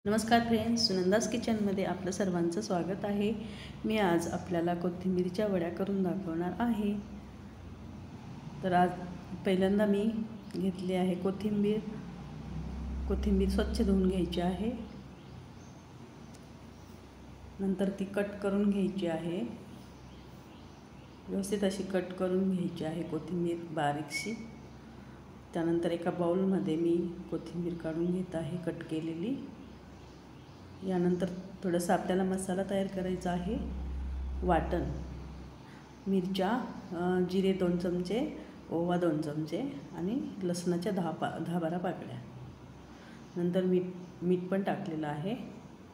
नमस्कार फ्रेंड्स, सुनंदास किचनमध्ये आपलं सर्वांचं स्वागत आहे। मी आज आपल्याला कोथिंबीरच्या वड्या करून दाखवणार आहे। तर आज पहिल्यांदा मी घेतली आहे कोथिंबीर स्वच्छ धुवून घ्यायची आहे। नंतर ती कट करून घ्यायची आहे, व्यवस्थित अशी कट करून घ्यायची आहे कोथिंबीर बारीकशी। त्यानंतर एका बाउलमध्ये मी कोथिंबीर काढून घेत आहे कट केलेली। यानंतर थोडासा आपल्याला मसाला तयार करायचा आहे। वाटण, मिरच्या, जिरे 2 चमचे, ओवा 2 चमचे आणि लसणाच्या 10-12 पाकळ्या। नंतर मीठ पण टाकलेलं आहे,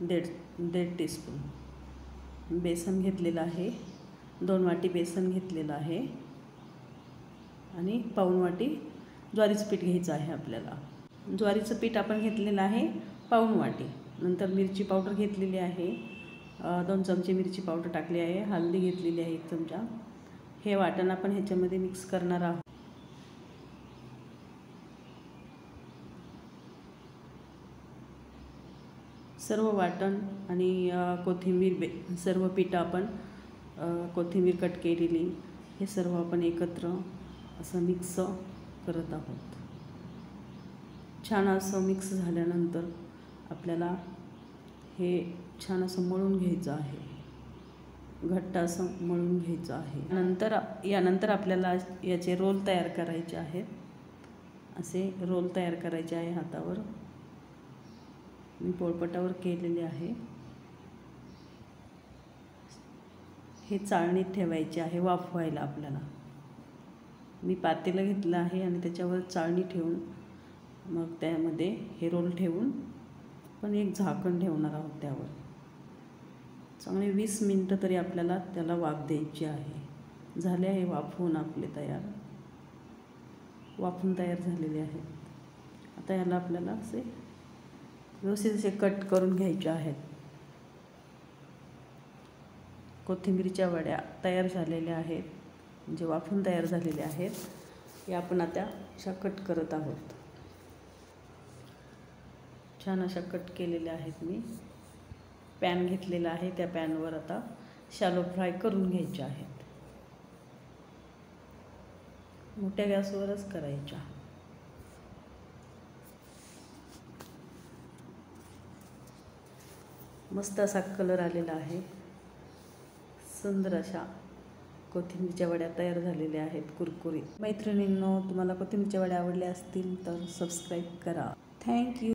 1.5 टीस्पून। बेसन घेतलेलं आहे, 2 वाटी बेसन घेतलेलं आहे आणि पाऊण वाटी ज्वारीचं पीठ घ्यायचं आहे आपल्याला। ज्वारीचं पीठ आपण घेतलेलं आहे पाऊण वाटी। नंतर मिरची पावडर घेतलेली आहे, 2 चमचे मिरची पावडर टाकली आहे, हळदी घेतलेली आहे 1 चमचा। हे वाटण आपण ह्याच्यामध्ये मिक्स करणार आहोत। सर्व वाटण आणि कोथिंबीर सर्व पीठ आपण कोथिंबीर कट केलेली हे सर्व आपण एकत्र असं मिक्स करत आहोत। छान असं मिक्स झाल्यानंतर आपल्याला हे छान असं मळून घ्यायचं आहे, घट्ट असं मळून घ्यायचं आहे। यानंतर आपल्याला याचे रोल तयार करायचे आहेत। असे रोल तयार करायचे आहे हातावर। मी पोळपाटावर केलेले आहे। हे चाळणीत ठेवायचे आहे वाफवायला आपल्याला। मी पातेलं घेतलं आहे आणि त्याच्यावर चाळणी ठेवून मग त्यामध्ये हे रोल ठेवून पण एक झाकण ठेवणार आहोत त्यावर। चांगले 20 मिनिटं तरी आपल्याला त्याला वाफ द्यायची आहे। झाले आहे वाफवून आपले वाफून तयार झालेले आहेत। आता याला आपल्याला असे व्यवस्थित असे कट करून घ्यायचे आहेत। कोथिंबीरच्या वड्या तयार झालेल्या आहेत, म्हणजे वाफून तयार झालेल्या आहेत। हे आपण आता अशा कट करत आहोत। छान अशा कट केलेल्या आहेत। मी पॅन घेतलेला आहे, त्या पॅनवर आता शॅलो फ्राय करून घ्यायच्या आहेत। मोठ्या गॅसवरच करायच्या। मस्त असा कलर आलेला आहे। सुंदर अशा कोथिंबीरच्या वड्या तयार झालेल्या आहेत, कुरकुरीत। मैत्रिणींनो, तुम्हाला कोथिंबीरच्या वड्या आवडल्या असतील तर सबस्क्राईब करा। थँक्यू।